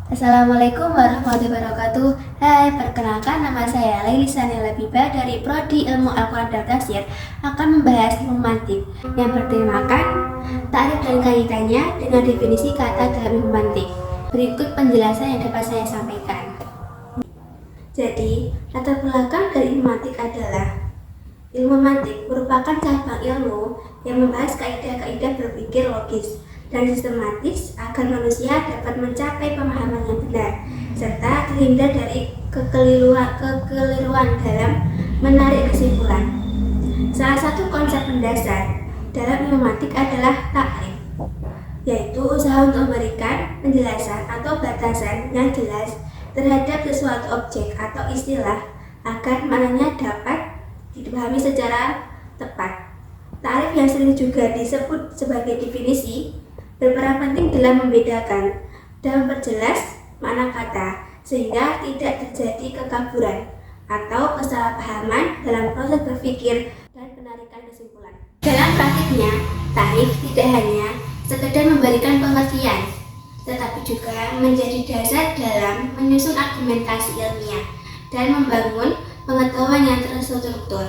Assalamualaikum warahmatullahi wabarakatuh. Hai, perkenalkan nama saya Lailisa Nelabiba dari Prodi Ilmu Al-Quran dan Tafsir akan membahas ilmu mantik yang bertemakan takrif dan kaitannya dengan definisi kata dalam ilmu mantik. Berikut penjelasan yang dapat saya sampaikan. Jadi, latar belakang dari ilmu mantik adalah ilmu mantik merupakan cabang ilmu yang membahas kaidah-kaidah berpikir logis dan sistematis agar manusia dapat mencapai pemahaman yang benar serta terhindar dari kekeliruan dalam menarik kesimpulan. Salah satu konsep mendasar dalam ilmu mantik adalah takrif, yaitu usaha untuk memberikan penjelasan atau batasan yang jelas terhadap sesuatu objek atau istilah agar maknanya dapat dipahami secara tepat. Takrif yang sering juga disebut sebagai definisi berperan penting dalam membedakan dan memperjelas makna kata sehingga tidak terjadi kekaburan atau kesalahpahaman dalam proses berpikir dan penarikan kesimpulan. Dalam praktiknya, takrif tidak hanya sekedar memberikan pengertian, tetapi juga menjadi dasar dalam menyusun argumentasi ilmiah dan membangun pengetahuan yang terstruktur.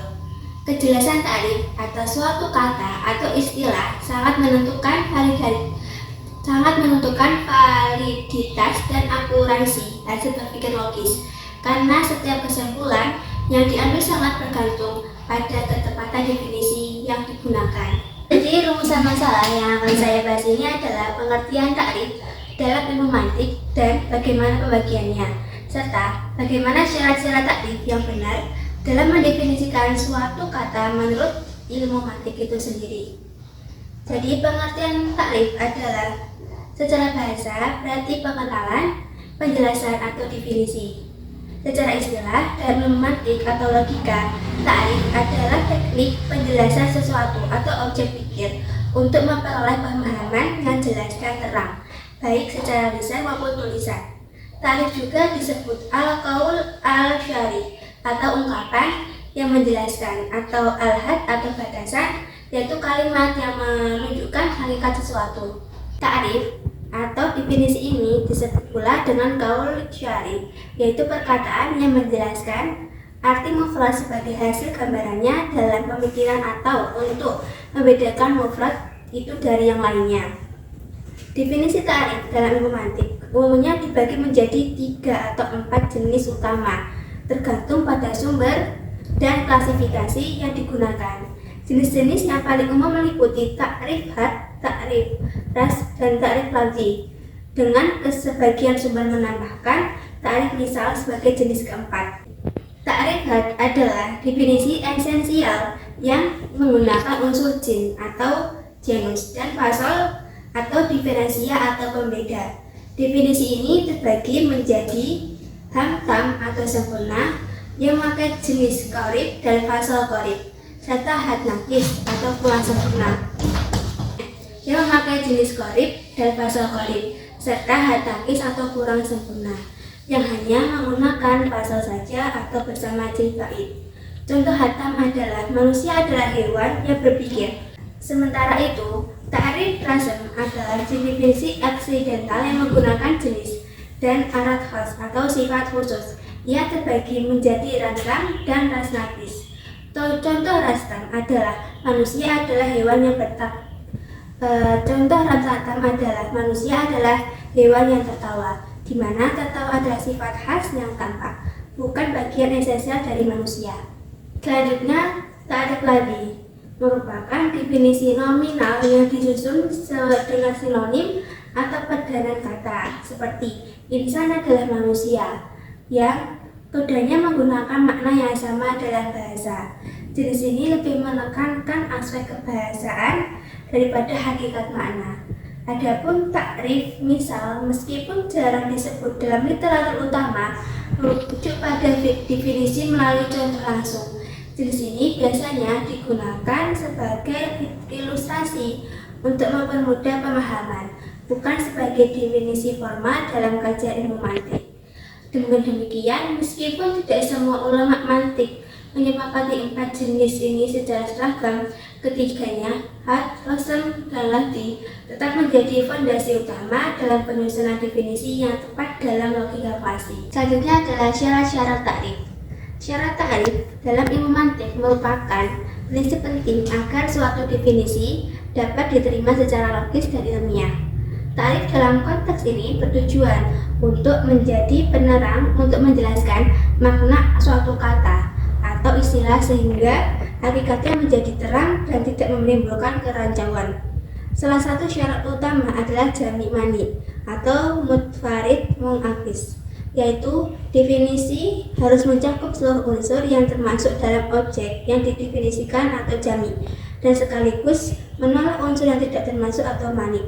Kejelasan takrif atas suatu kata atau istilah sangat menentukan validitas dan akurasi hasil berpikir logis, karena setiap kesimpulan yang diambil sangat bergantung pada ketepatan definisi yang digunakan. Jadi rumusan masalah yang akan saya bahas ini adalah pengertian takrif dalam ilmu mantik dan bagaimana pembagiannya, serta bagaimana syarat-syarat takrif yang benar dalam mendefinisikan suatu kata menurut ilmu mantik itu sendiri. Jadi pengertian takrif adalah secara bahasa berarti pengenalan, penjelasan atau definisi. Secara istilah dalam ilmu mantik atau logika, takrif adalah teknik penjelasan sesuatu atau objek pikir untuk memperoleh pemahaman yang jelas dan terang, baik secara lisan maupun tulisan. Takrif juga disebut al-qaul al-syari atau ungkapan yang menjelaskan, atau al-had atau batasan, yaitu kalimat yang menunjukkan hakikat sesuatu. Takrif atau definisi ini disebut pula dengan qaul syari, yaitu perkataan yang menjelaskan arti mufrad sebagai hasil gambarannya dalam pemikiran atau untuk membedakan mufrad itu dari yang lainnya. Definisi takrif dalam ilmu mantik umumnya dibagi menjadi 3 atau 4 jenis utama, tergantung pada sumber dan klasifikasi yang digunakan. Jenis-jenis yang paling umum meliputi takrif had, takrif ras, dan takrif lafzi. Dengan sebagian sumber menambahkan takrif misal sebagai jenis keempat. Takrif had adalah definisi esensial yang menggunakan unsur jins atau genus dan fasal atau diferensia atau pembeda. Definisi ini terbagi menjadi tam atau sempurna yang memakai jenis qorib dan fasal qorib, serta had nakis atau kurang sempurna yang memakai jenis qorib dan fasal qorib, serta had nakis atau kurang sempurna yang hanya menggunakan fasal saja atau bersama jenis bait. Contoh hatam adalah manusia adalah hewan yang berpikir. Sementara itu, takrif rasem adalah definisi aksidental yang menggunakan jenis dan arat khas atau sifat khusus. Ia terbagi menjadi ransam dan ras nakis. Contoh rasam adalah manusia adalah hewan yang Contoh ransam adalah manusia adalah hewan yang tertawa, di mana tertawa adalah sifat khas yang tampak, bukan bagian esensial dari manusia. Selanjutnya, takrif lafzi merupakan definisi nominal yang disusun dengan sinonim atau padanan kata, seperti insan adalah manusia, yang keduanya menggunakan makna yang sama dalam bahasa. Jenis ini lebih menekankan aspek kebahasaan daripada hakikat makna. Adapun takrif misal, meskipun jarang disebut dalam literatur utama, merujuk pada definisi melalui contoh langsung. Jenis ini biasanya digunakan sebagai ilustrasi untuk mempermudah pemahaman, bukan sebagai definisi formal dalam kajian ilmu mantik. Dengan demikian, meskipun tidak semua ulama mantik menyepakati 4 jenis ini secara seragam. Ketiganya, Hart, Rossum, dan Lahti, tetap menjadi fondasi utama dalam penyusunan definisi yang tepat dalam logika klasik. Selanjutnya adalah syarat-syarat takrif. Syarat takrif dalam ilmu mantik merupakan prinsip penting agar suatu definisi dapat diterima secara logis dan ilmiah. Takrif dalam konteks ini bertujuan untuk menjadi penerang untuk menjelaskan makna suatu kata atau istilah sehingga hakikatnya menjadi terang dan tidak menimbulkan kerancauan. Salah satu syarat utama adalah jami' mani atau mutfarid mungakis, yaitu definisi harus mencakup seluruh unsur yang termasuk dalam objek yang didefinisikan atau jami' dan sekaligus menolak unsur yang tidak termasuk atau mani.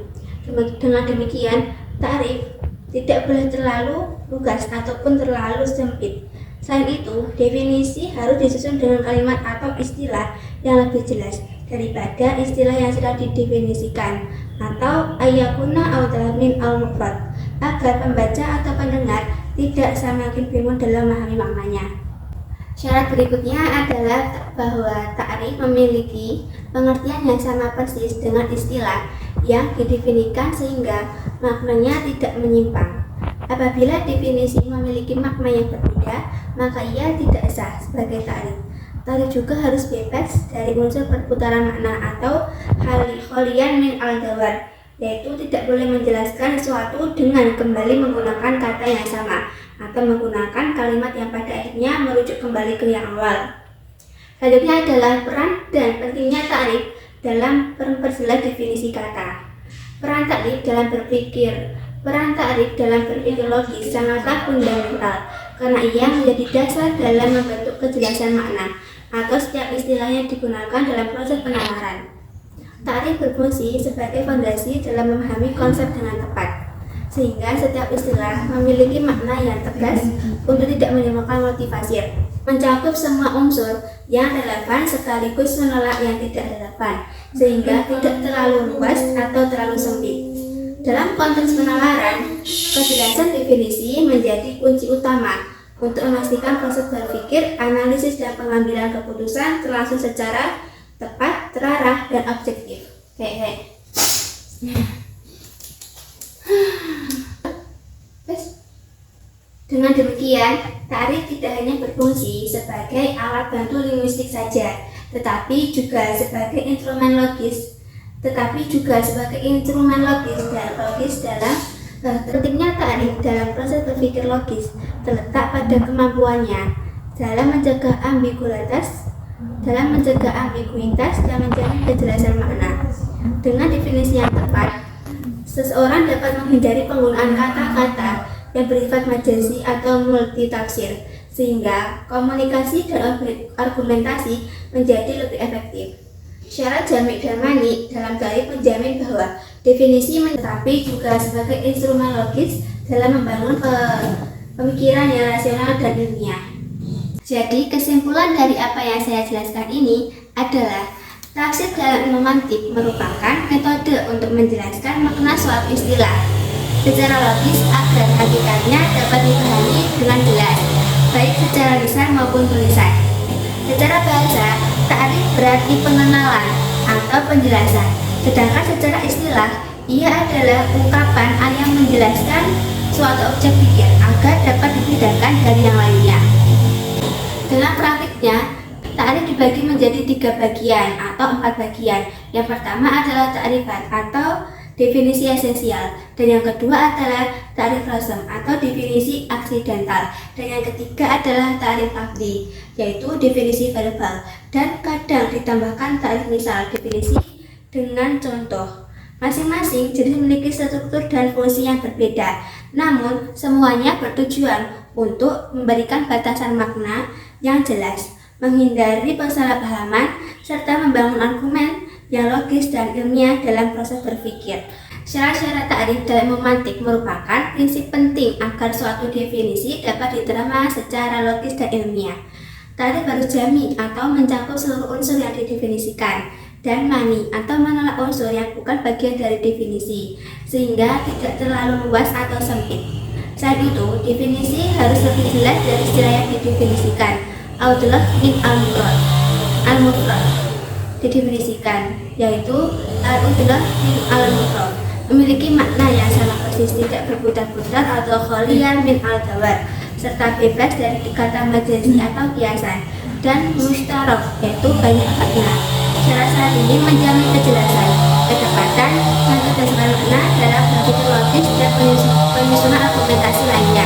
Dengan demikian, takrif tidak boleh terlalu lugas ataupun terlalu sempit. Selain itu, definisi harus disusun dengan kalimat atau istilah yang lebih jelas daripada istilah yang sedang didefinisikan atau ayakuna awdalah min al-mufrad agar pembaca atau pendengar tidak semakin bingung dalam memahami maknanya. Syarat berikutnya adalah bahwa takrif memiliki pengertian yang sama persis dengan istilah yang didefinisikan sehingga maknanya tidak menyimpang. Apabila definisi memiliki makna yang berbeda, maka ia tidak sah sebagai takrif. Takrif juga harus bebas dari unsur perputaran makna atau kholian min al-dawar, yaitu tidak boleh menjelaskan sesuatu dengan kembali menggunakan kata yang sama atau menggunakan kalimat yang pada akhirnya merujuk kembali ke yang awal. Selanjutnya adalah peran dan pentingnya takrif dalam memperjelas definisi kata. Peran takrif dalam berpikir logis sangatlah fundamental karena ia menjadi dasar dalam membentuk kejelasan makna atau setiap istilah yang digunakan dalam proses penalaran. Takrif berfungsi sebagai fondasi dalam memahami konsep dengan tepat, sehingga setiap istilah memiliki makna yang tegas untuk tidak menimbulkan motivasi, mencakup semua unsur yang relevan sekaligus menolak yang tidak relevan, sehingga tidak terlalu luas atau terlalu sempit. Dalam konteks penalaran, kejelasan definisi menjadi kunci utama untuk memastikan proses berpikir, analisis, dan pengambilan keputusan terlangsung secara tepat, terarah, dan objektif. Dengan demikian, takrif tidak hanya berfungsi sebagai alat bantu linguistik saja, tetapi juga sebagai instrumen logis dan logis dalam pentingnya takrif dalam proses berpikir logis terletak pada kemampuannya dalam mencegah ambiguitas dan menjamin kejelasan makna. Dengan definisi yang tepat, seseorang dapat menghindari penggunaan kata-kata yang bersifat majazi atau multitafsir, sehingga komunikasi dan argumentasi menjadi lebih efektif. Syarat jami' dan mani dalam takrif menjamin bahwa definisi tetapi juga sebagai instrumen logis dalam membangun pemikiran yang rasional dan ilmiah. Jadi kesimpulan dari apa yang saya jelaskan ini adalah tafsir dalam ilmu mantik merupakan metode untuk menjelaskan makna suatu istilah secara logis agar hakikatnya dapat dipahami dengan jelas, baik secara lisan maupun tulisan. Secara bahasa, takrif berarti pengenalan atau penjelasan, sedangkan secara istilah, ia adalah ungkapan yang menjelaskan suatu objek pikir agar dapat dibedakan dari yang lainnya. Dalam praktiknya, takrif dibagi menjadi 3 bagian atau 4 bagian. Yang pertama adalah ta'rifat atau definisi esensial, dan yang kedua adalah takrif Rossum atau definisi aksidental, dan yang ketiga adalah takrif lafzi, yaitu definisi verbal, dan kadang ditambahkan takrif misal, definisi dengan contoh. Masing-masing jenis memiliki struktur dan fungsi yang berbeda, namun semuanya bertujuan untuk memberikan batasan makna yang jelas, menghindari kesalahpahaman, serta membangun argumen yang logis dan ilmiah dalam proses berpikir. Syarat-syarat takrif dalam memantik merupakan prinsip penting agar suatu definisi dapat diterima secara logis dan ilmiah. Takrif harus jami atau mencakup seluruh unsur yang didefinisikan, dan mani atau menolak unsur yang bukan bagian dari definisi, sehingga tidak terlalu luas atau sempit. Selain itu, definisi harus lebih jelas dari istilah yang didefinisikan. Audlot min al-mufrad didefinisikan, yaitu al-udlot min al-mufrad memiliki makna yang sama persis, tidak berputar-putar atau kholian min al-dawar, serta bebas dari kata majazi atau kiasan, dan mustarok, yaitu banyak makna. Syarat ini menjamin kejelasan, ketepatan, dan kesesuaian makna dalam berpikir logis dan penyusunan argumentasi lainnya.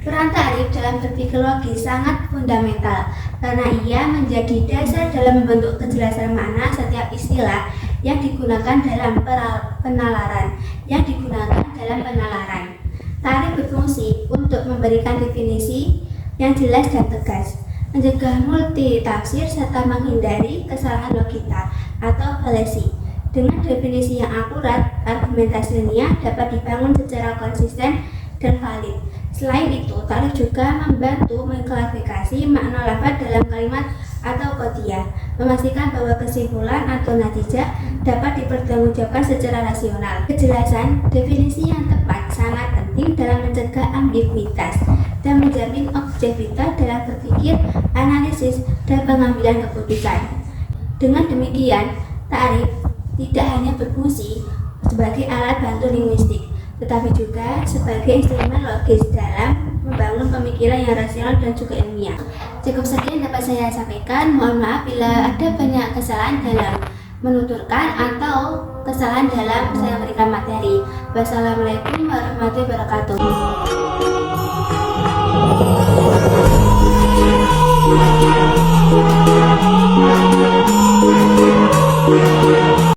Peran ta'rif dalam berpikir logis sangat fundamental karena ia menjadi dasar dalam membentuk kejelasan makna setiap istilah yang digunakan dalam penalaran. Ta'rif berfungsi untuk memberikan definisi yang jelas dan tegas, mencegah multi tafsir serta menghindari kesalahan logika atau fallacy. Dengan definisi yang akurat, argumentasi ilmiah dapat dibangun secara konsisten dan valid. Selain itu, ta'rif juga membantu mengklarifikasi makna lafaz dalam kalimat atau qadiyah, memastikan bahwa kesimpulan atau natijah dapat dipertanggungjawabkan secara rasional. Kejelasan definisi yang tepat sangat penting dalam mencegah ambiguitas dan menjamin objektivitas dalam berpikir, analisis, dan pengambilan keputusan. Dengan demikian, ta'rif tidak hanya berfungsi sebagai alat bantu linguistik, tetapi juga sebagai instrumen logis dalam membangun pemikiran yang rasional dan juga ilmiah. Cukup sekian dapat saya sampaikan. Mohon maaf bila ada banyak kesalahan dalam menuturkan atau kesalahan dalam saya memberikan materi. Wassalamualaikum warahmatullahi wabarakatuh.